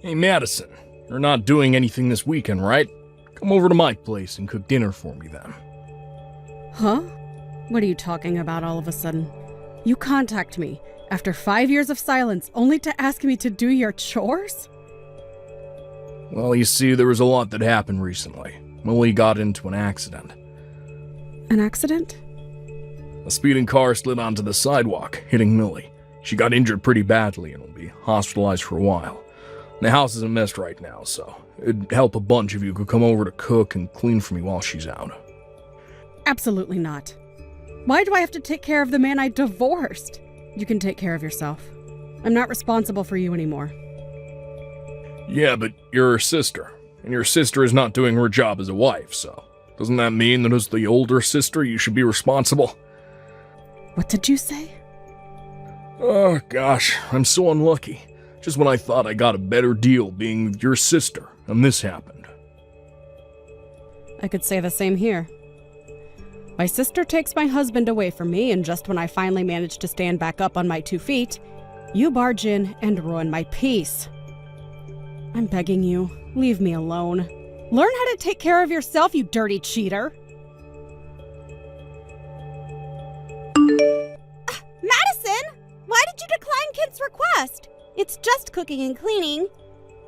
Hey, Madison, you're not doing anything this weekend, right? Come over to my place and cook dinner for me then. Huh? What are you talking about all of a sudden? You contact me after 5 years of silence only to ask me to do your chores? Well, you see, there was a lot that happened recently. Millie got into an accident. An accident? A speeding car slid onto the sidewalk, hitting Millie. She got injured pretty badly and will be hospitalized for a while. The house is a mess right now, so it'd help a bunch if you could come over to cook and clean for me while she's out. Absolutely not. Why do I have to take care of the man I divorced? You can take care of yourself. I'm not responsible for you anymore. Yeah, but you're her sister, and your sister is not doing her job as a wife, so doesn't that mean that as the older sister you should be responsible? What did you say? Oh gosh, I'm so unlucky. Just when I thought I got a better deal being with your sister, and this happened. I could say the same here. My sister takes my husband away from me, and just when I finally manage to stand back up on my 2 feet, you barge in and ruin my peace. I'm begging you, leave me alone. Learn how to take care of yourself, you dirty cheater. Madison, why did you decline Kent's request? It's just cooking and cleaning.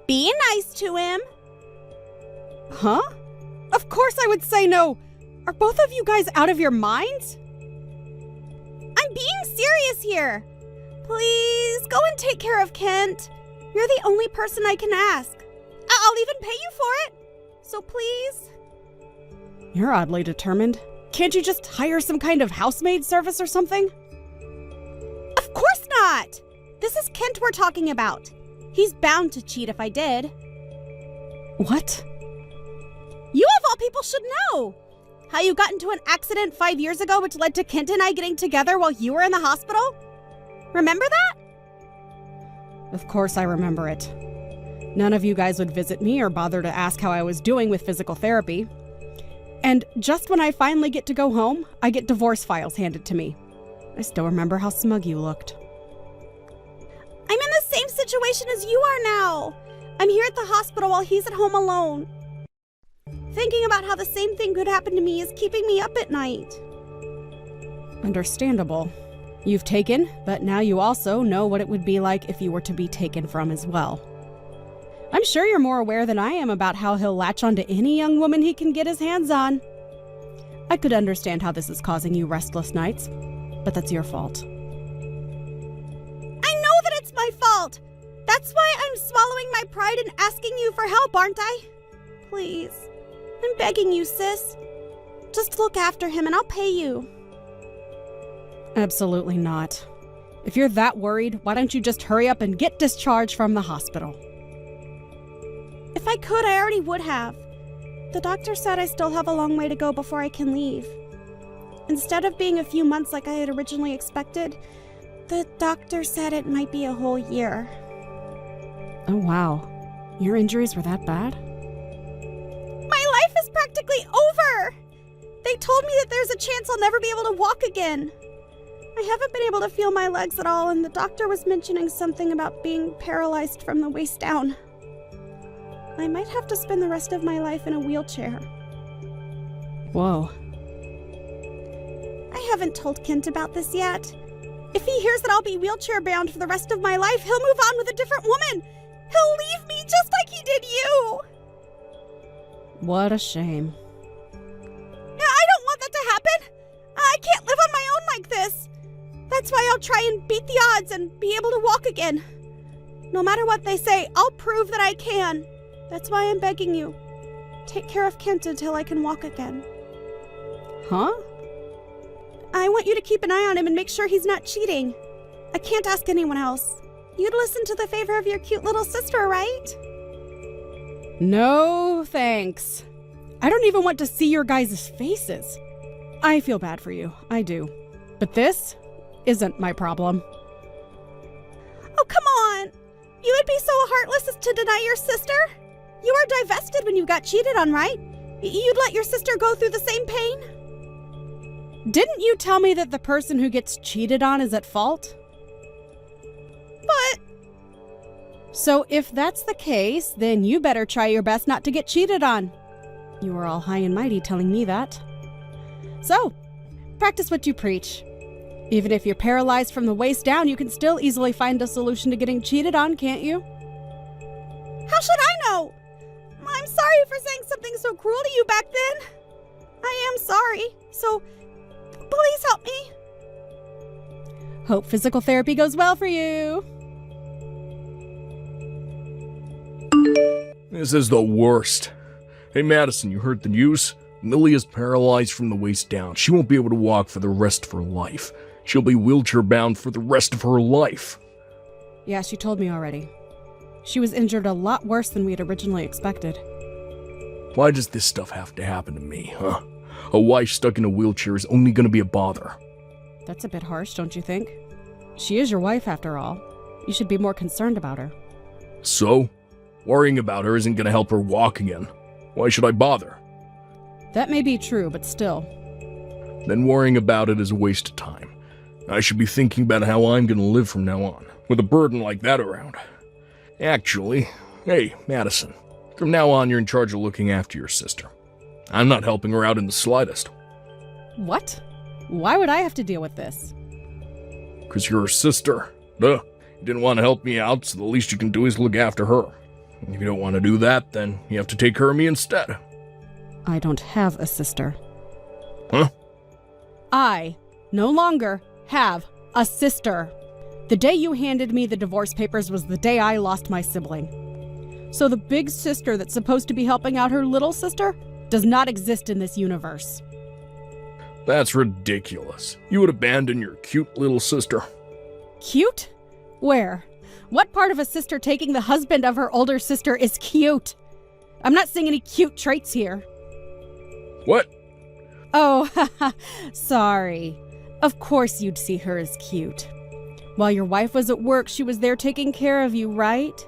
Be nice to him. Huh? Of course I would say no. Are both of you guys out of your minds? I'm being serious here. Please, go and take care of Kent. You're the only person I can ask. I'll even pay you for it. So please. You're oddly determined. Can't you just hire some kind of housemaid service or something? Of course not. This is Kent we're talking about. He's bound to cheat if I did. What? You of all people should know. How you got into an accident 5 years ago which led to Kent and I getting together while you were in the hospital? Remember that? Of course I remember it. None of you guys would visit me or bother to ask how I was doing with physical therapy. And just when I finally get to go home, I get divorce files handed to me. I still remember how smug you looked. I'm in the same situation as you are now. I'm here at the hospital while he's at home alone. Thinking about how the same thing could happen to me is keeping me up at night. Understandable. You've taken, but now you also know what it would be like if you were to be taken from as well. I'm sure you're more aware than I am about how he'll latch onto any young woman he can get his hands on. I could understand how this is causing you restless nights, but that's your fault. I know that it's my fault. That's why I'm swallowing my pride and asking you for help, aren't I? Please. I'm begging you, sis. Just look after him and I'll pay you. Absolutely not. If you're that worried, why don't you just hurry up and get discharged from the hospital? If I could, I already would have. The doctor said I still have a long way to go before I can leave. Instead of being a few months like I had originally expected, the doctor said it might be a whole year. Oh wow. Your injuries were that bad? My life is practically over! They told me that there's a chance I'll never be able to walk again. I haven't been able to feel my legs at all, and the doctor was mentioning something about being paralyzed from the waist down. I might have to spend the rest of my life in a wheelchair. Whoa. I haven't told Kent about this yet. If he hears that I'll be wheelchair bound for the rest of my life, he'll move on with a different woman. He'll leave me just like he did you. What a shame. I don't want that to happen. I can't live on my own like this. That's why I'll try and beat the odds and be able to walk again. No matter what they say, I'll prove that I can. That's why I'm begging you. Take care of Kent until I can walk again. Huh? I want you to keep an eye on him and make sure he's not cheating. I can't ask anyone else. You'd listen to the favor of your cute little sister, right? No, thanks. I don't even want to see your guys' faces. I feel bad for you, I do. But this isn't my problem. Oh, come on! You would be so heartless as to deny your sister? You were divested when you got cheated on, right? You'd let your sister go through the same pain? Didn't you tell me that the person who gets cheated on is at fault? But So if that's the case, then you better try your best not to get cheated on. You were all high and mighty telling me that. So, practice what you preach. Even if you're paralyzed from the waist down, you can still easily find a solution to getting cheated on, can't you? How should I know? I'm sorry for saying something so cruel to you back then. I am sorry, so please help me. Hope physical therapy goes well for you. This is the worst. Hey, Madison, you heard the news? Millie is paralyzed from the waist down. She won't be able to walk for the rest of her life. She'll be wheelchair-bound for the rest of her life. Yeah, she told me already. She was injured a lot worse than we had originally expected. Why does this stuff have to happen to me, huh? A wife stuck in a wheelchair is only gonna be a bother. That's a bit harsh, don't you think? She is your wife, after all. You should be more concerned about her. So? Worrying about her isn't gonna help her walk again. Why should I bother? That may be true, but still. Then worrying about it is a waste of time. I should be thinking about how I'm gonna live from now on, with a burden like that around. Actually, hey, Madison, from now on you're in charge of looking after your sister. I'm not helping her out in the slightest. What? Why would I have to deal with this? 'Cause you're her sister. Duh. You didn't want to help me out, so the least you can do is look after her. If you don't want to do that, then you have to take care of me instead. I don't have a sister. Huh? I no longer have a sister. The day you handed me the divorce papers was the day I lost my sibling. So the big sister that's supposed to be helping out her little sister does not exist in this universe. That's ridiculous. You would abandon your cute little sister. Cute? Where? What part of a sister taking the husband of her older sister is cute? I'm not seeing any cute traits here. What? Oh, sorry. Of course you'd see her as cute. While your wife was at work, she was there taking care of you, right?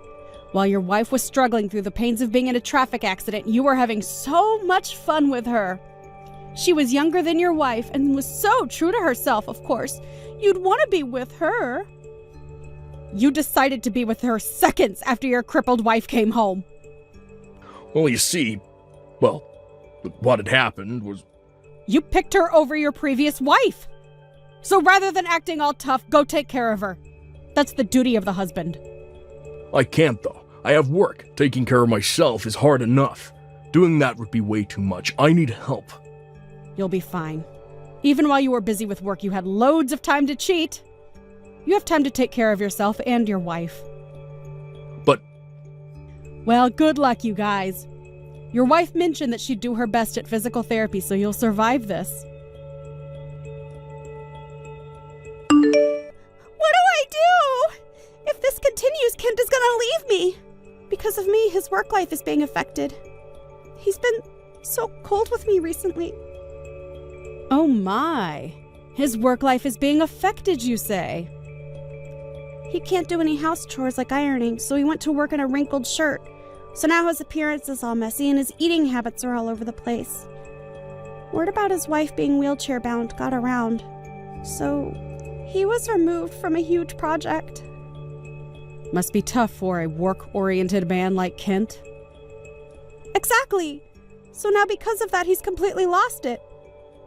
While your wife was struggling through the pains of being in a traffic accident, you were having so much fun with her. She was younger than your wife and was so true to herself, of course. You'd want to be with her. You decided to be with her seconds after your crippled wife came home. Well, you see, what had happened was... You picked her over your previous wife. So rather than acting all tough, go take care of her. That's the duty of the husband. I can't, though. I have work. Taking care of myself is hard enough. Doing that would be way too much. I need help. You'll be fine. Even while you were busy with work, you had loads of time to cheat. You have time to take care of yourself and your wife. But... Well, good luck, you guys. Your wife mentioned that she'd do her best at physical therapy, so you'll survive this. What do I do? If this continues, Kent is gonna leave me. Because of me, his work life is being affected. He's been so cold with me recently. Oh my. His work life is being affected, you say? He can't do any house chores like ironing, so he went to work in a wrinkled shirt. So now his appearance is all messy and his eating habits are all over the place. Word about his wife being wheelchair-bound got around. So he was removed from a huge project. Must be tough for a work-oriented man like Kent. Exactly. So now because of that, he's completely lost it.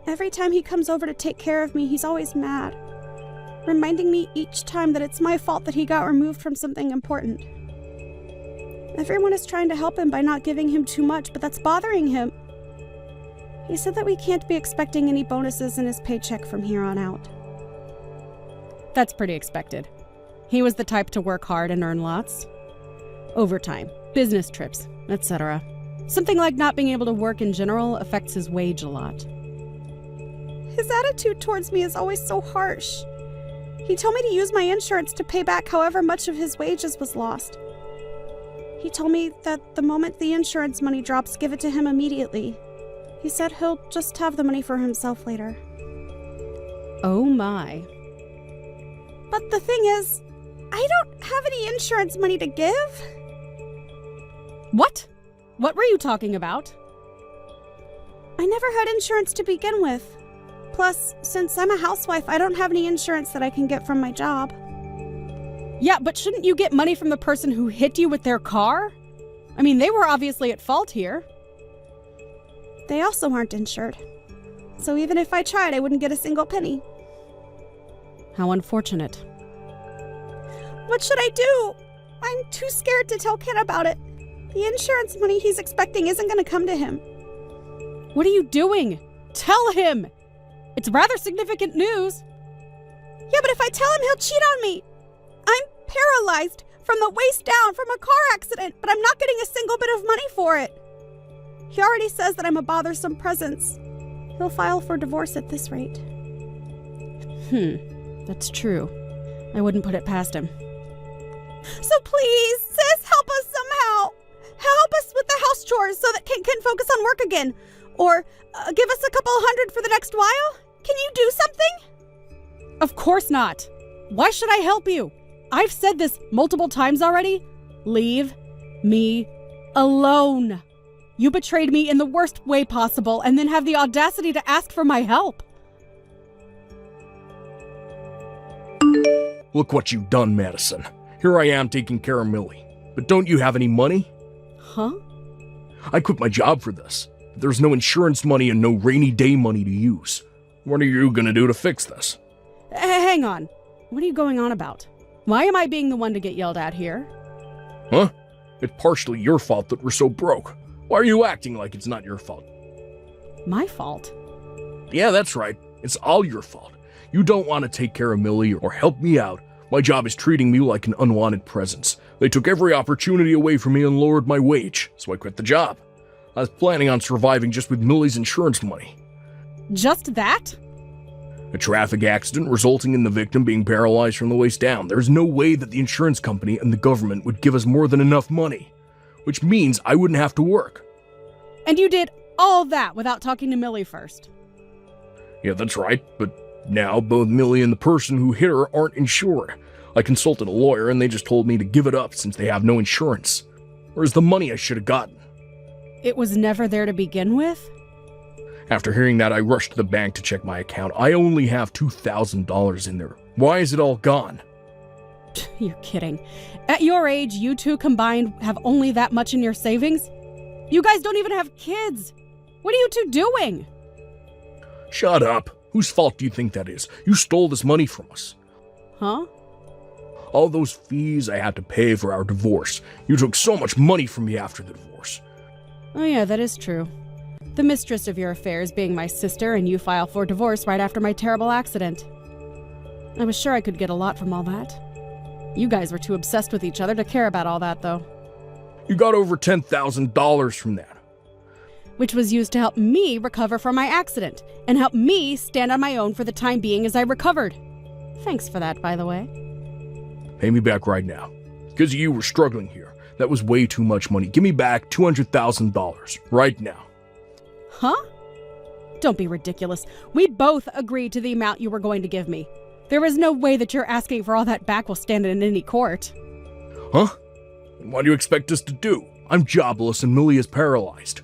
Every time he comes over to take care of me, he's always mad, reminding me each time that it's my fault that he got removed from something important. Everyone is trying to help him by not giving him too much, but that's bothering him. He said that we can't be expecting any bonuses in his paycheck from here on out. That's pretty expected. He was the type to work hard and earn lots. Overtime, business trips, etc. Something like not being able to work in general affects his wage a lot. His attitude towards me is always so harsh. He told me to use my insurance to pay back however much of his wages was lost. He told me that the moment the insurance money drops, give it to him immediately. He said he'll just have the money for himself later. Oh my. But the thing is, I don't have any insurance money to give. What? What were you talking about? I never had insurance to begin with. Plus, since I'm a housewife, I don't have any insurance that I can get from my job. Yeah, but shouldn't you get money from the person who hit you with their car? I mean, they were obviously at fault here. They also aren't insured. So even if I tried, I wouldn't get a single penny. How unfortunate. What should I do? I'm too scared to tell Ken about it. The insurance money he's expecting isn't going to come to him. What are you doing? Tell him! It's rather significant news. Yeah, but if I tell him, he'll cheat on me. I'm paralyzed from the waist down from a car accident, but I'm not getting a single bit of money for it. He already says that I'm a bothersome presence. He'll file for divorce at this rate. That's true. I wouldn't put it past him. So please, sis, help us somehow. Help us with the house chores so that Ken can focus on work again. Or give us a couple $100 for the next while. Can you do something? Of course not. Why should I help you? I've said this multiple times already. Leave me alone. You betrayed me in the worst way possible and then have the audacity to ask for my help. Look what you've done, Madison. Here I am taking care of Millie. But don't you have any money? Huh? I quit my job for this. There's no insurance money and no rainy day money to use. What are you gonna do to fix this? Hang on. What are you going on about? Why am I being the one to get yelled at here? Huh? It's partially your fault that we're so broke. Why are you acting like it's not your fault? My fault? Yeah, that's right. It's all your fault. You don't want to take care of Millie or help me out. My job is treating me like an unwanted presence. They took every opportunity away from me and lowered my wage, so I quit the job. I was planning on surviving just with Millie's insurance money. Just that? A traffic accident resulting in the victim being paralyzed from the waist down. There's no way that the insurance company and the government would give us more than enough money, which means I wouldn't have to work. And you did all that without talking to Millie first? Yeah, that's right, but now both Millie and the person who hit her aren't insured. I consulted a lawyer and they just told me to give it up since they have no insurance. Where's the money I should have gotten? It was never there to begin with? After hearing that, I rushed to the bank to check my account. I only have $2,000 in there. Why is it all gone? You're kidding. At your age, you two combined have only that much in your savings? You guys don't even have kids. What are you two doing? Shut up. Whose fault do you think that is? You stole this money from us. Huh? All those fees I had to pay for our divorce. You took so much money from me after the divorce. Oh yeah, that is true. The mistress of your affairs being my sister and you file for divorce right after my terrible accident. I was sure I could get a lot from all that. You guys were too obsessed with each other to care about all that, though. You got over $10,000 from that. Which was used to help me recover from my accident, and help me stand on my own for the time being as I recovered. Thanks for that, by the way. Pay me back right now. Because you were struggling here. That was way too much money. Give me back $200,000 right now. Huh? Don't be ridiculous. We both agreed to the amount you were going to give me. There is no way that you're asking for all that back will stand in any court. Huh? And what do you expect us to do? I'm jobless and Millie is paralyzed.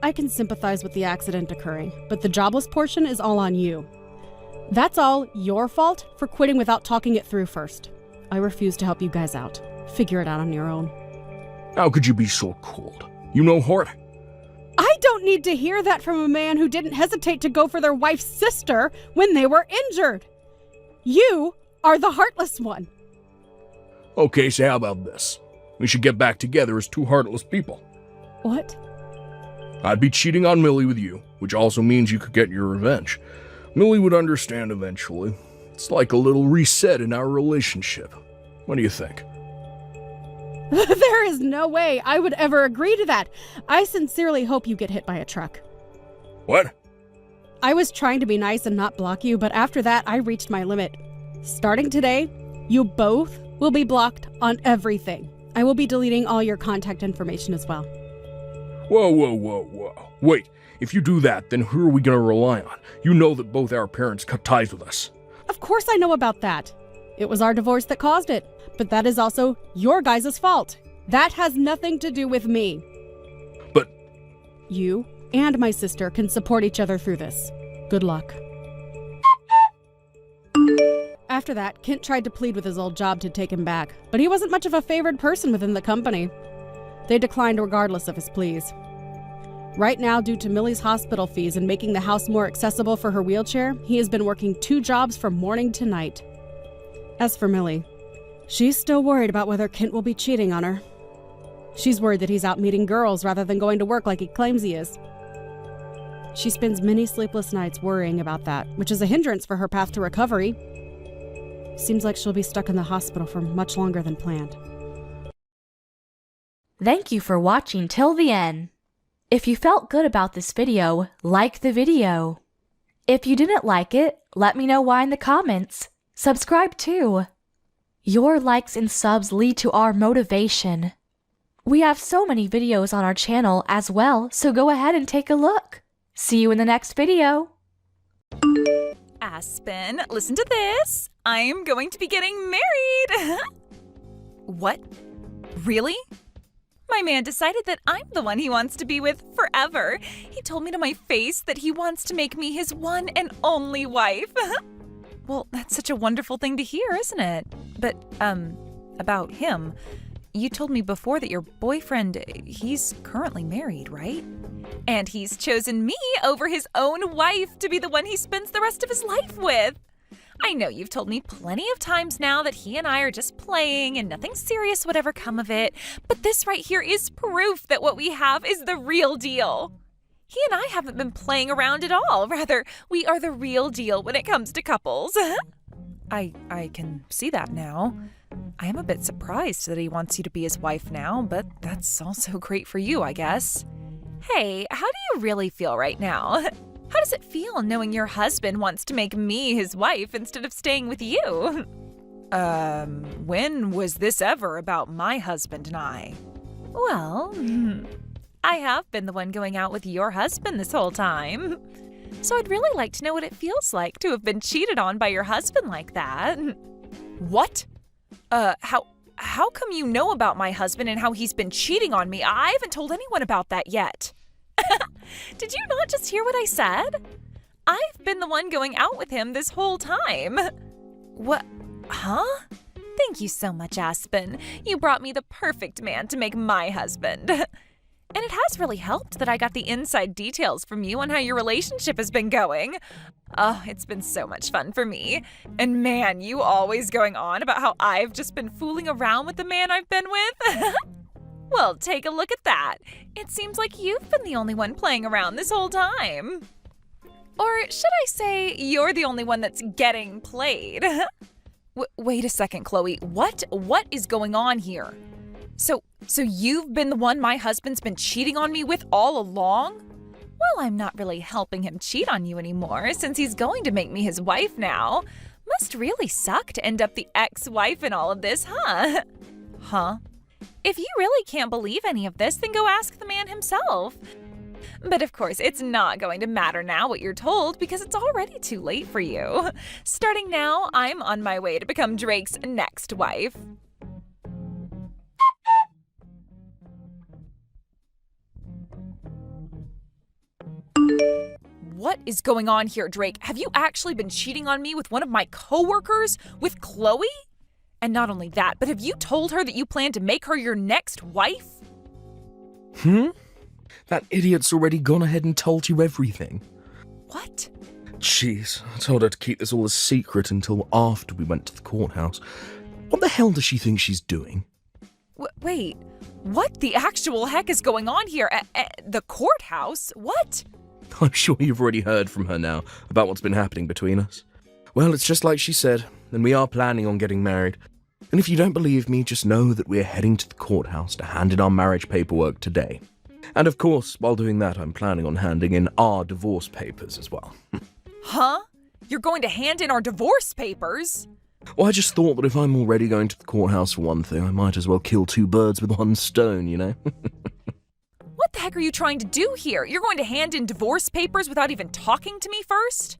I can sympathize with the accident occurring, but the jobless portion is all on you. That's all your fault for quitting without talking it through first. I refuse to help you guys out. Figure it out on your own. How could you be so cold? You know heart? I don't need to hear that from a man who didn't hesitate to go for their wife's sister when they were injured. You are the heartless one. Okay, so how about this? We should get back together as two heartless people. What? I'd be cheating on Millie with you, which also means you could get your revenge. Millie would understand eventually. It's like a little reset in our relationship. What do you think? There is no way I would ever agree to that. I sincerely hope you get hit by a truck. What? I was trying to be nice and not block you, but after that, I reached my limit. Starting today, you both will be blocked on everything. I will be deleting all your contact information as well. Whoa. Wait, if you do that, then who are we going to rely on? You know that both our parents cut ties with us. Of course I know about that. It was our divorce that caused it. But that is also your guys' fault. That has nothing to do with me. But you and my sister can support each other through this. Good luck. After that, Kent tried to plead with his old job to take him back, but he wasn't much of a favored person within the company. They declined regardless of his pleas. Right now, due to Millie's hospital fees and making the house more accessible for her wheelchair, he has been working 2 jobs from morning to night. As for Millie, she's still worried about whether Kent will be cheating on her. She's worried that he's out meeting girls rather than going to work like he claims he is. She spends many sleepless nights worrying about that, which is a hindrance for her path to recovery. Seems like she'll be stuck in the hospital for much longer than planned. Thank you for watching till the end. If you felt good about this video, like the video. If you didn't like it, let me know why in the comments. Subscribe too. Your likes and subs lead to our motivation. We have so many videos on our channel as well, so go ahead and take a look. See you in the next video. Aspen, listen to this. I'm going to be getting married. What? Really? My man decided that I'm the one he wants to be with forever. He told me to my face that he wants to make me his one and only wife. Well, that's such a wonderful thing to hear, isn't it? But, about him. You told me before that your boyfriend, he's currently married, right? And he's chosen me over his own wife to be the one he spends the rest of his life with. I know you've told me plenty of times now that he and I are just playing and nothing serious would ever come of it, but this right here is proof that what we have is the real deal. He and I haven't been playing around at all. Rather, we are the real deal when it comes to couples. I can see that now. I am a bit surprised that he wants you to be his wife now, but that's also great for you, I guess. Hey, how do you really feel right now? How does it feel knowing your husband wants to make me his wife instead of staying with you? When was this ever about my husband and I? Well, I have been the one going out with your husband this whole time. So I'd really like to know what it feels like to have been cheated on by your husband like that. What? How come you know about my husband and how he's been cheating on me? I haven't told anyone about that yet. Did you not just hear what I said? I've been the one going out with him this whole time. What? Huh? Thank you so much, Aspen. You brought me the perfect man to make my husband. And it has really helped that I got the inside details from you on how your relationship has been going. Oh, it's been so much fun for me. And man, you always going on about how I've just been fooling around with the man I've been with. Well, take a look at that. It seems like you've been the only one playing around this whole time. Or should I say you're the only one that's getting played? Wait a second, Chloe. What is going on here? So you've been the one my husband's been cheating on me with all along? Well, I'm not really helping him cheat on you anymore since he's going to make me his wife now. Must really suck to end up the ex-wife in all of this, huh? Huh? If you really can't believe any of this, then go ask the man himself. But of course, it's not going to matter now what you're told because it's already too late for you. Starting now, I'm on my way to become Drake's next wife. What is going on here, Drake? Have you actually been cheating on me with one of my coworkers, with Chloe? And not only that, but have you told her that you plan to make her your next wife? That idiot's already gone ahead and told you everything. What? Jeez, I told her to keep this all a secret until after we went to the courthouse. What the hell does she think she's doing? Wait, what the actual heck is going on here? At the courthouse? What? I'm sure you've already heard from her now about what's been happening between us. Well, it's just like she said, and we are planning on getting married. And if you don't believe me, just know that we're heading to the courthouse to hand in our marriage paperwork today. And of course, while doing that, I'm planning on handing in our divorce papers as well. Huh? You're going to hand in our divorce papers? Well, I just thought that if I'm already going to the courthouse for one thing, I might as well kill 2 birds with 1 stone, you know? What the heck are you trying to do here? You're going to hand in divorce papers without even talking to me first?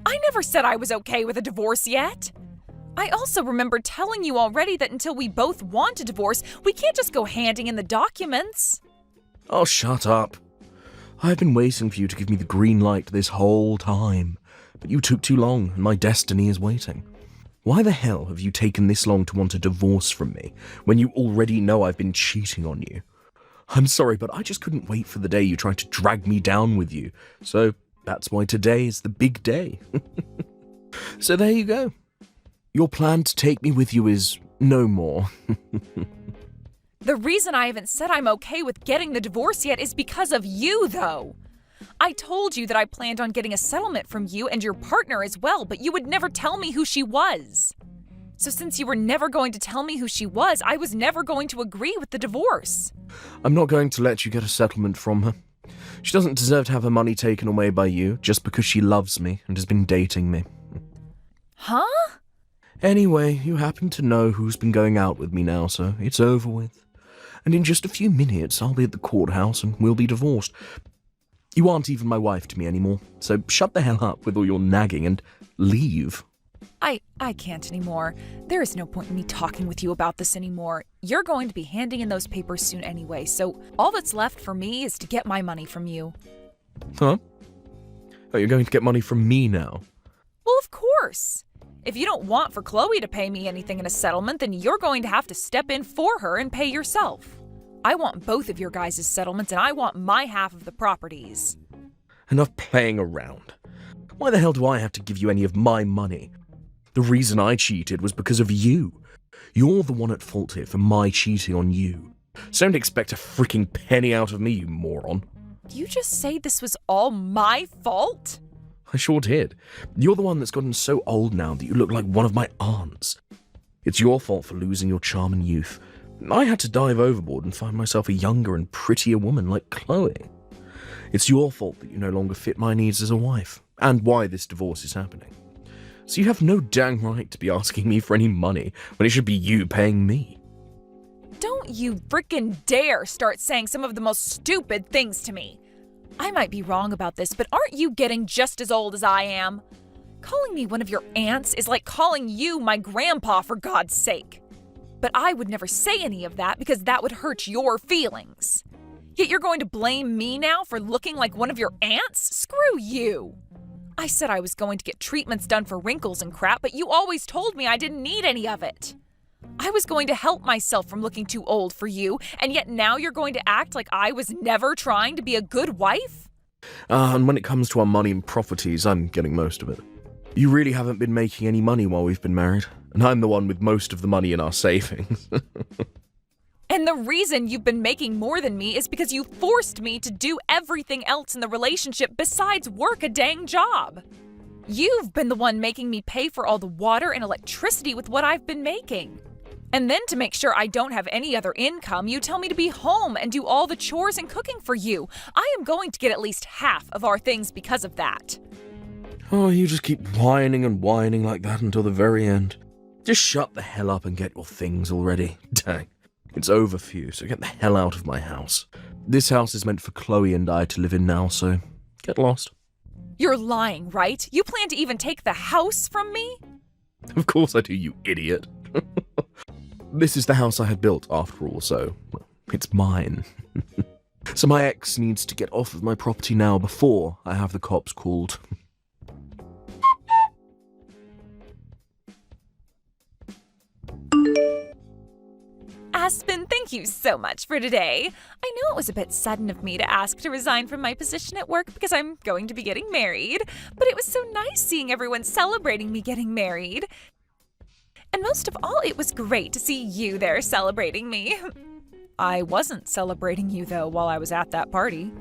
I never said I was okay with a divorce yet. I also remember telling you already that until we both want a divorce, we can't just go handing in the documents. Oh, shut up. I've been waiting for you to give me the green light this whole time, but you took too long, and my destiny is waiting. Why the hell have you taken this long to want a divorce from me, when you already know I've been cheating on you? I'm sorry, but I just couldn't wait for the day you tried to drag me down with you, so that's why today is the big day. So there you go. Your plan to take me with you is no more. The reason I haven't said I'm okay with getting the divorce yet is because of you, though. I told you that I planned on getting a settlement from you and your partner as well, but you would never tell me who she was. So since you were never going to tell me who she was, I was never going to agree with the divorce. I'm not going to let you get a settlement from her. She doesn't deserve to have her money taken away by you just because she loves me and has been dating me. Huh? Anyway, you happen to know who's been going out with me now, so it's over with. And in just a few minutes, I'll be at the courthouse and we'll be divorced. You aren't even my wife to me anymore, so shut the hell up with all your nagging and leave. I can't anymore. There is no point in me talking with you about this anymore. You're going to be handing in those papers soon anyway, so all that's left for me is to get my money from you. Huh? Oh, you're going to get money from me now? Well, of course. If you don't want for Chloe to pay me anything in a settlement, then you're going to have to step in for her and pay yourself. I want both of your guys' settlements, and I want my half of the properties. Enough playing around. Why the hell do I have to give you any of my money? The reason I cheated was because of you. You're the one at fault here for my cheating on you. So don't expect a freaking penny out of me, you moron. You just say this was all my fault? I sure did. You're the one that's gotten so old now that you look like one of my aunts. It's your fault for losing your charm and youth. I had to dive overboard and find myself a younger and prettier woman like Chloe. It's your fault that you no longer fit my needs as a wife, and why this divorce is happening. So you have no dang right to be asking me for any money when it should be you paying me. Don't you frickin' dare start saying some of the most stupid things to me. I might be wrong about this, but aren't you getting just as old as I am? Calling me one of your aunts is like calling you my grandpa, for God's sake. But I would never say any of that because that would hurt your feelings. Yet you're going to blame me now for looking like one of your aunts? Screw you. I said I was going to get treatments done for wrinkles and crap, but you always told me I didn't need any of it. I was going to help myself from looking too old for you, and yet now you're going to act like I was never trying to be a good wife? And when it comes to our money and properties, I'm getting most of it. You really haven't been making any money while we've been married, and I'm the one with most of the money in our savings. And the reason you've been making more than me is because you forced me to do everything else in the relationship besides work a dang job. You've been the one making me pay for all the water and electricity with what I've been making. And then to make sure I don't have any other income, you tell me to be home and do all the chores and cooking for you. I am going to get at least half of our things because of that. Oh, you just keep whining and whining like that until the very end. Just shut the hell up and get your things already. Dang. It's over for you, so get the hell out of my house. This house is meant for Chloe and I to live in now, so get lost. You're lying, right? You plan to even take the house from me? Of course I do, you idiot. This is the house I had built, after all, so well, it's mine. So my ex needs to get off of my property now before I have the cops called. Aspen, thank you so much for today. I know it was a bit sudden of me to ask to resign from my position at work because I'm going to be getting married, but it was so nice seeing everyone celebrating me getting married. And most of all, it was great to see you there celebrating me. I wasn't celebrating you, though, while I was at that party.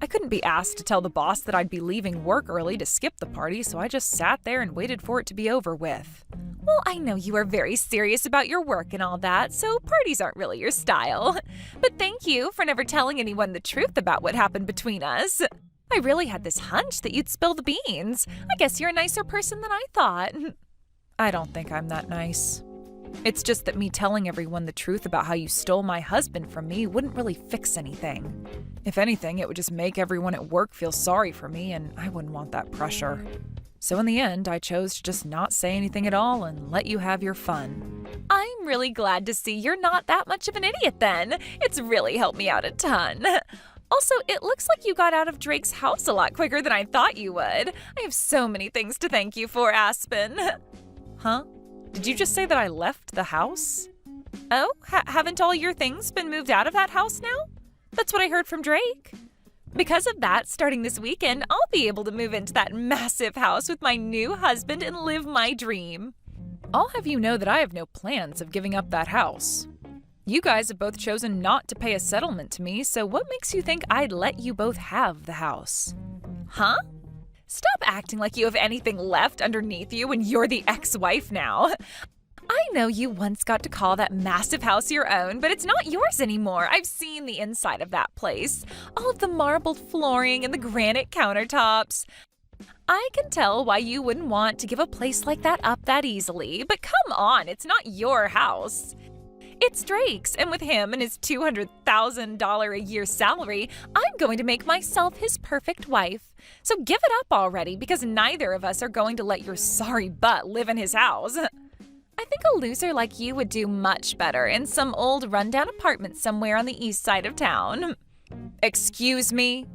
I couldn't be asked to tell the boss that I'd be leaving work early to skip the party, so I just sat there and waited for it to be over with. Well, I know you are very serious about your work and all that, so parties aren't really your style. But thank you for never telling anyone the truth about what happened between us. I really had this hunch that you'd spill the beans. I guess you're a nicer person than I thought. I don't think I'm that nice. It's just that me telling everyone the truth about how you stole my husband from me wouldn't really fix anything. If anything, it would just make everyone at work feel sorry for me, and I wouldn't want that pressure. So in the end, I chose to just not say anything at all and let you have your fun. I'm really glad to see you're not that much of an idiot then. It's really helped me out a ton. Also, it looks like you got out of Drake's house a lot quicker than I thought you would. I have so many things to thank you for, Aspen. Huh? Did you just say that I left the house? Oh, haven't all your things been moved out of that house now? That's what I heard from Drake. Because of that, starting this weekend, I'll be able to move into that massive house with my new husband and live my dream. I'll have you know that I have no plans of giving up that house. You guys have both chosen not to pay a settlement to me, so what makes you think I'd let you both have the house? Huh? Stop acting like you have anything left underneath you when you're the ex-wife now. I know you once got to call that massive house your own, but it's not yours anymore. I've seen the inside of that place. All of the marbled flooring and the granite countertops. I can tell why you wouldn't want to give a place like that up that easily, but come on, it's not your house. It's Drake's, and with him and his $200,000 a year salary, I'm going to make myself his perfect wife. So give it up already, because neither of us are going to let your sorry butt live in his house. I think a loser like you would do much better in some old rundown apartment somewhere on the east side of town. Excuse me?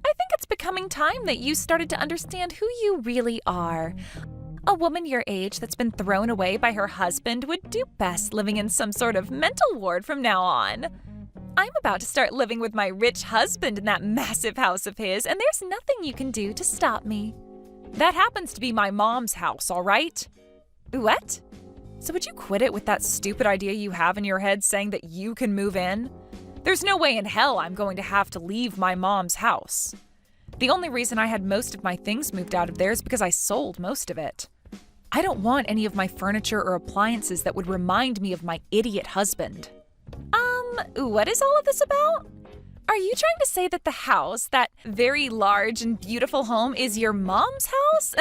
I think it's becoming time that you started to understand who you really are. A woman your age that's been thrown away by her husband would do best living in some sort of mental ward from now on. I'm about to start living with my rich husband in that massive house of his, and there's nothing you can do to stop me. That happens to be my mom's house, all right? What? So would you quit it with that stupid idea you have in your head saying that you can move in? There's no way in hell I'm going to have to leave my mom's house. The only reason I had most of my things moved out of there is because I sold most of it. I don't want any of my furniture or appliances that would remind me of my idiot husband. What is all of this about? Are you trying to say that the house, that very large and beautiful home, is your mom's house?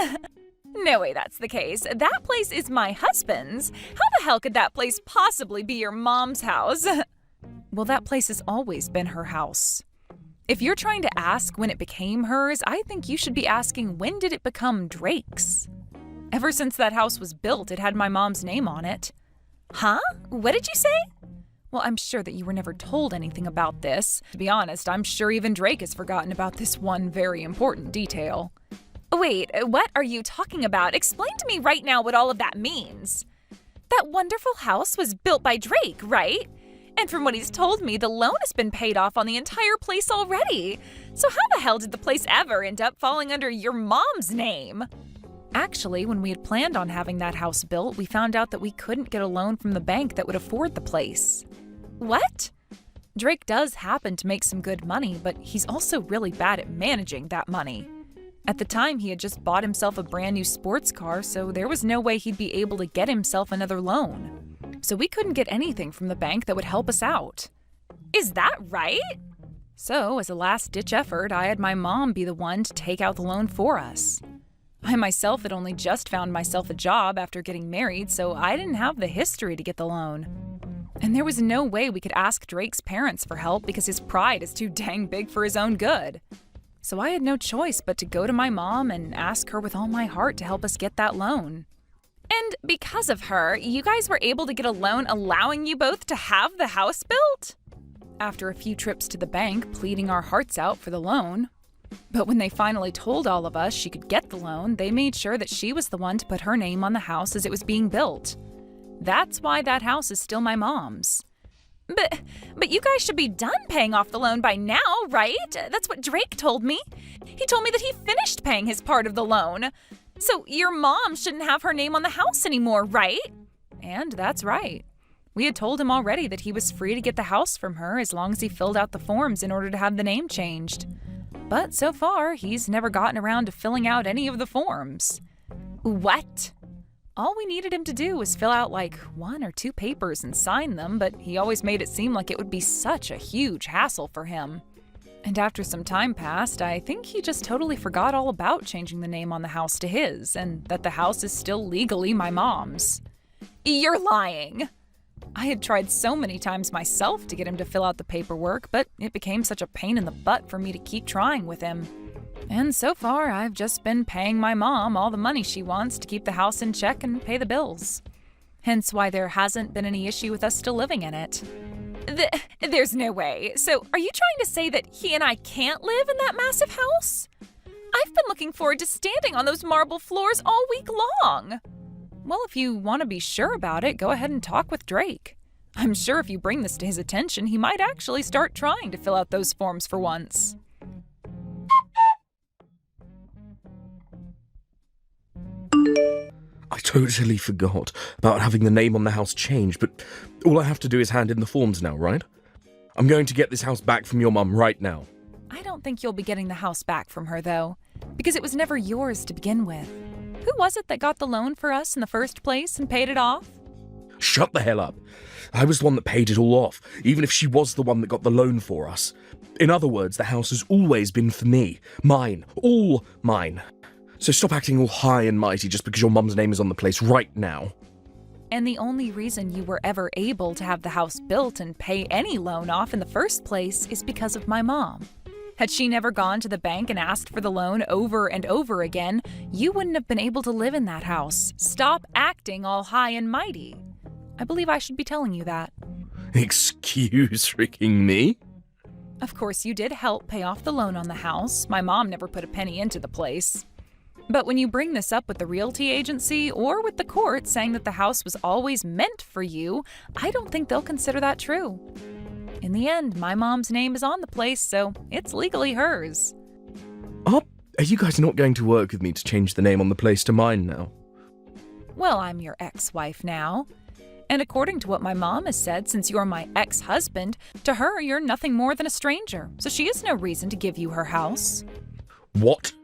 No way that's the case. That place is my husband's. How the hell could that place possibly be your mom's house? Well, that place has always been her house. If you're trying to ask when it became hers, I think you should be asking when did it become Drake's? Ever since that house was built, it had my mom's name on it. Huh? What did you say? Well, I'm sure that you were never told anything about this. To be honest, I'm sure even Drake has forgotten about this one very important detail. Wait, what are you talking about? Explain to me right now what all of that means. That wonderful house was built by Drake, right? And from what he's told me, the loan has been paid off on the entire place already. So how the hell did the place ever end up falling under your mom's name? Actually, when we had planned on having that house built, we found out that we couldn't get a loan from the bank that would afford the place. What? Drake does happen to make some good money, but he's also really bad at managing that money. At the time, he had just bought himself a brand new sports car, so there was no way he'd be able to get himself another loan. So we couldn't get anything from the bank that would help us out. Is that right? So, as a last-ditch effort, I had my mom be the one to take out the loan for us. I myself had only just found myself a job after getting married, so I didn't have the history to get the loan. And there was no way we could ask Drake's parents for help because his pride is too dang big for his own good. So I had no choice but to go to my mom and ask her with all my heart to help us get that loan. And because of her, you guys were able to get a loan allowing you both to have the house built? After a few trips to the bank pleading our hearts out for the loan. But when they finally told all of us she could get the loan, they made sure that she was the one to put her name on the house as it was being built. That's why that house is still my mom's. But you guys should be done paying off the loan by now, right? That's what Drake told me. He told me that he finished paying his part of the loan. So your mom shouldn't have her name on the house anymore, right? And that's right. We had told him already that he was free to get the house from her as long as he filled out the forms in order to have the name changed. But so far, he's never gotten around to filling out any of the forms. What? All we needed him to do was fill out like 1 or 2 papers and sign them, but he always made it seem like it would be such a huge hassle for him. And after some time passed, I think he just totally forgot all about changing the name on the house to his, and that the house is still legally my mom's. You're lying! I had tried so many times myself to get him to fill out the paperwork, but it became such a pain in the butt for me to keep trying with him. And so far, I've just been paying my mom all the money she wants to keep the house in check and pay the bills. Hence why there hasn't been any issue with us still living in it. There's no way. So are you trying to say that he and I can't live in that massive house? I've been looking forward to standing on those marble floors all week long. Well, if you want to be sure about it, go ahead and talk with Drake. I'm sure if you bring this to his attention, he might actually start trying to fill out those forms for once. I totally forgot about having the name on the house changed, but all I have to do is hand in the forms now, right? I'm going to get this house back from your mum right now. I don't think you'll be getting the house back from her, though, because it was never yours to begin with. Who was it that got the loan for us in the first place and paid it off? Shut the hell up. I was the one that paid it all off, even if she was the one that got the loan for us. In other words, the house has always been for me. Mine. All mine. So stop acting all high and mighty just because your mum's name is on the place right now. And the only reason you were ever able to have the house built and pay any loan off in the first place is because of my mom. Had she never gone to the bank and asked for the loan over and over again, you wouldn't have been able to live in that house. Stop acting all high and mighty. I believe I should be telling you that. Excuse freaking me? Of course, you did help pay off the loan on the house. My mom never put a penny into the place. But when you bring this up with the realty agency or with the court saying that the house was always meant for you, I don't think they'll consider that true. In the end, my mom's name is on the place, so it's legally hers. Are you guys not going to work with me to change the name on the place to mine now? Well, I'm your ex-wife now. And according to what my mom has said, since you're my ex-husband, to her you're nothing more than a stranger, so she has no reason to give you her house. What?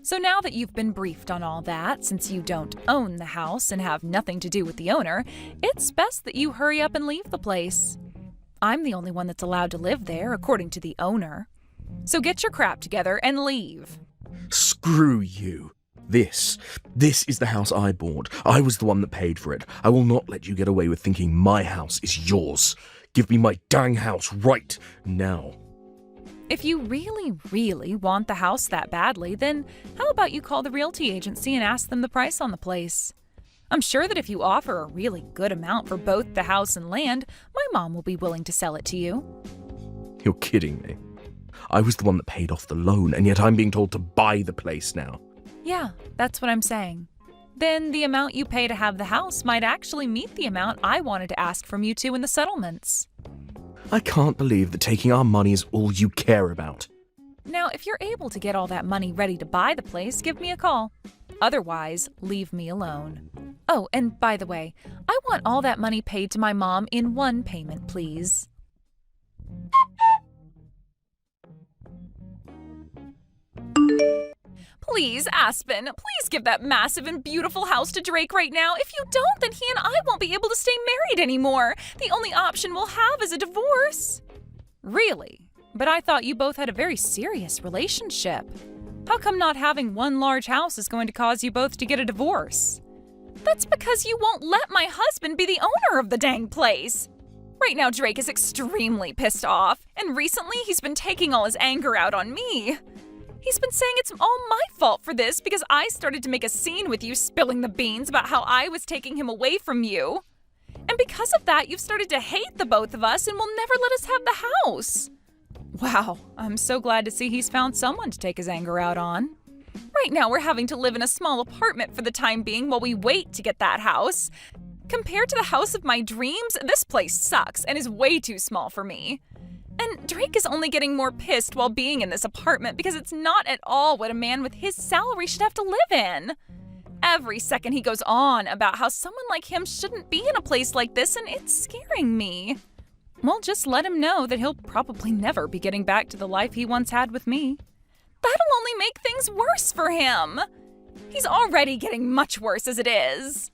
So now that you've been briefed on all that, since you don't own the house and have nothing to do with the owner, it's best that you hurry up and leave the place. I'm the only one that's allowed to live there, according to the owner. So get your crap together and leave. Screw you. This is the house I bought. I was the one that paid for it. I will not let you get away with thinking my house is yours. Give me my dang house right now. If you really, really want the house that badly, then how about you call the realty agency and ask them the price on the place? I'm sure that if you offer a really good amount for both the house and land, my mom will be willing to sell it to you. You're kidding me. I was the one that paid off the loan, and yet I'm being told to buy the place now. Yeah, that's what I'm saying. Then the amount you pay to have the house might actually meet the amount I wanted to ask from you two in the settlements. I can't believe that taking our money is all you care about. Now, if you're able to get all that money ready to buy the place, give me a call. Otherwise, leave me alone. Oh, and by the way, I want all that money paid to my mom in one payment, please. Please, Aspen, please give that massive and beautiful house to Drake right now. If you don't, then he and I won't be able to stay married anymore. The only option we'll have is a divorce. Really? But I thought you both had a very serious relationship. How come not having one large house is going to cause you both to get a divorce? That's because you won't let my husband be the owner of the dang place. Right now, Drake is extremely pissed off, and recently he's been taking all his anger out on me. He's been saying it's all my fault for this because I started to make a scene with you spilling the beans about how I was taking him away from you. And because of that, you've started to hate the both of us and will never let us have the house. Wow, I'm so glad to see he's found someone to take his anger out on. Right now, we're having to live in a small apartment for the time being while we wait to get that house. Compared to the house of my dreams, this place sucks and is way too small for me. And Drake is only getting more pissed while being in this apartment because it's not at all what a man with his salary should have to live in. Every second he goes on about how someone like him shouldn't be in a place like this, and it's scaring me. Well, just let him know that he'll probably never be getting back to the life he once had with me. That'll only make things worse for him. He's already getting much worse as it is.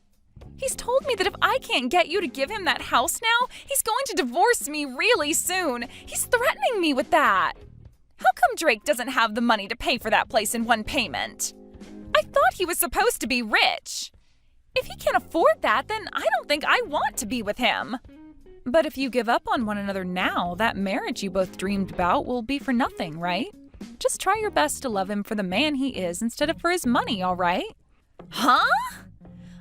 He's told me that if I can't get you to give him that house now, he's going to divorce me really soon. He's threatening me with that. How come Drake doesn't have the money to pay for that place in one payment? I thought he was supposed to be rich. If he can't afford that, then I don't think I want to be with him. But if you give up on one another now, that marriage you both dreamed about will be for nothing, right? Just try your best to love him for the man he is instead of for his money, all right? Huh?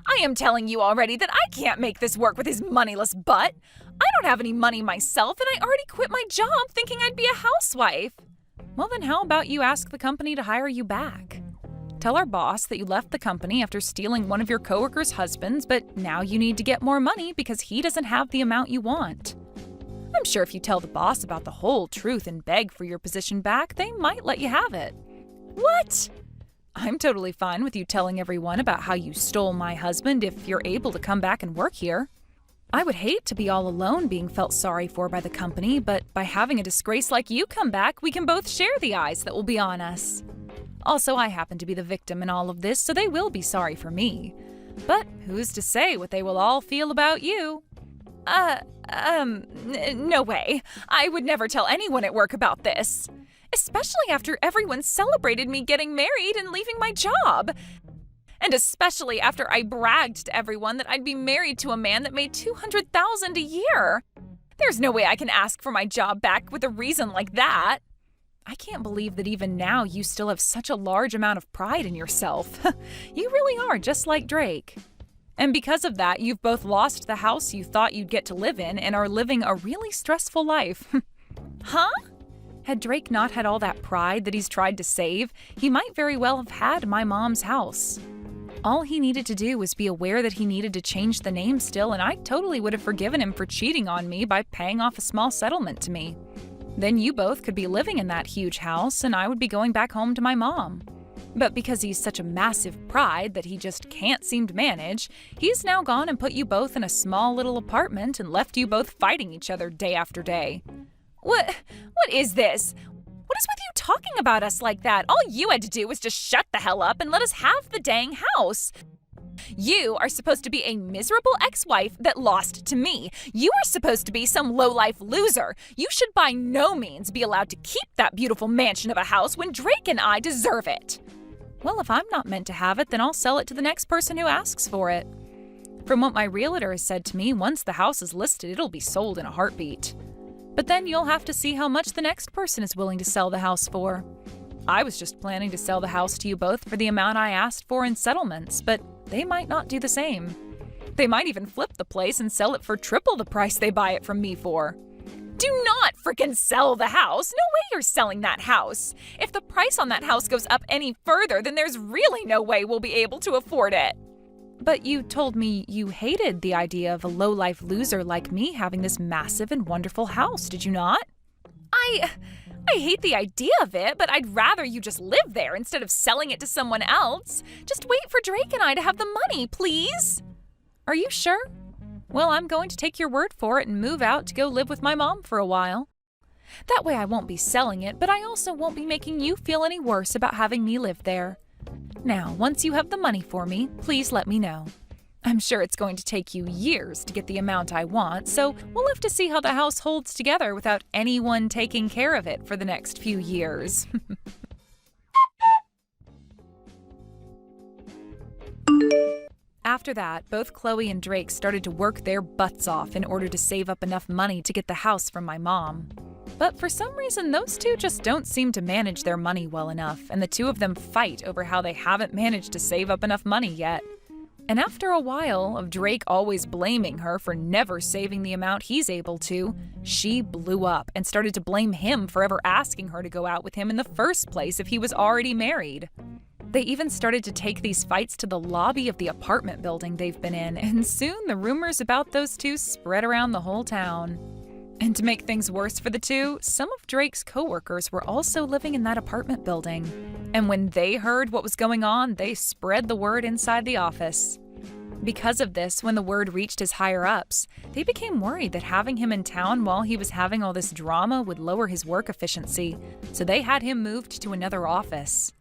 I am telling you already that I can't make this work with his moneyless butt. I don't have any money myself, and I already quit my job thinking I'd be a housewife. Well, then how about you ask the company to hire you back? Tell our boss that you left the company after stealing one of your coworkers' husbands, but now you need to get more money because he doesn't have the amount you want. I'm sure if you tell the boss about the whole truth and beg for your position back, they might let you have it. What? I'm totally fine with you telling everyone about how you stole my husband if you're able to come back and work here. I would hate to be all alone being felt sorry for by the company, but by having a disgrace like you come back, we can both share the eyes that will be on us. Also, I happen to be the victim in all of this, so they will be sorry for me. But who's to say what they will all feel about you? No way. I would never tell anyone at work about this. Especially after everyone celebrated me getting married and leaving my job. And especially after I bragged to everyone that I'd be married to a man that made $200,000 a year. There's no way I can ask for my job back with a reason like that. I can't believe that even now you still have such a large amount of pride in yourself. You really are just like Drake. And because of that, you've both lost the house you thought you'd get to live in and are living a really stressful life. Huh? Had Drake not had all that pride that he's tried to save, he might very well have had my mom's house. All he needed to do was be aware that he needed to change the name still, and I totally would have forgiven him for cheating on me by paying off a small settlement to me. Then you both could be living in that huge house, and I would be going back home to my mom. But because he's such a massive pride that he just can't seem to manage, he's now gone and put you both in a small little apartment and left you both fighting each other day after day. What is this? What is with you talking about us like that? All you had to do was just shut the hell up and let us have the dang house. You are supposed to be a miserable ex-wife that lost to me. You are supposed to be some low-life loser. You should by no means be allowed to keep that beautiful mansion of a house when Drake and I deserve it. Well, if I'm not meant to have it, then I'll sell it to the next person who asks for it. From what my realtor has said to me, once the house is listed, it'll be sold in a heartbeat. But then you'll have to see how much the next person is willing to sell the house for. I was just planning to sell the house to you both for the amount I asked for in settlements, but they might not do the same. They might even flip the place and sell it for triple the price they buy it from me for. Do not frickin' sell the house! No way you're selling that house! If the price on that house goes up any further, then there's really no way we'll be able to afford it. But you told me you hated the idea of a low-life loser like me having this massive and wonderful house, did you not? I hate the idea of it, but I'd rather you just live there instead of selling it to someone else. Just wait for Drake and I to have the money, please. Are you sure? Well, I'm going to take your word for it and move out to go live with my mom for a while. That way I won't be selling it, but I also won't be making you feel any worse about having me live there. Now, once you have the money for me, please let me know. I'm sure it's going to take you years to get the amount I want, so we'll have to see how the house holds together without anyone taking care of it for the next few years. After that, both Chloe and Drake started to work their butts off in order to save up enough money to get the house from my mom. But for some reason, those two just don't seem to manage their money well enough, and the two of them fight over how they haven't managed to save up enough money yet. And after a while of Drake always blaming her for never saving the amount he's able to, she blew up and started to blame him for ever asking her to go out with him in the first place if he was already married. They even started to take these fights to the lobby of the apartment building they've been in, and soon the rumors about those two spread around the whole town. And to make things worse for the two, some of Drake's coworkers were also living in that apartment building. And when they heard what was going on, they spread the word inside the office. Because of this, when the word reached his higher-ups, they became worried that having him in town while he was having all this drama would lower his work efficiency, so they had him moved to another office.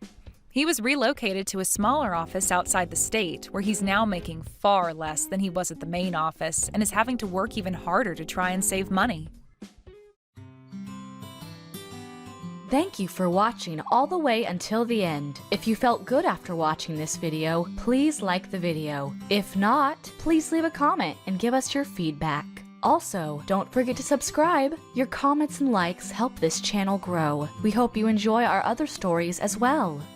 He was relocated to a smaller office outside the state, where he's now making far less than he was at the main office and is having to work even harder to try and save money. Thank you for watching all the way until the end. If you felt good after watching this video, please like the video. If not, please leave a comment and give us your feedback. Also, don't forget to subscribe. Your comments and likes help this channel grow. We hope you enjoy our other stories as well.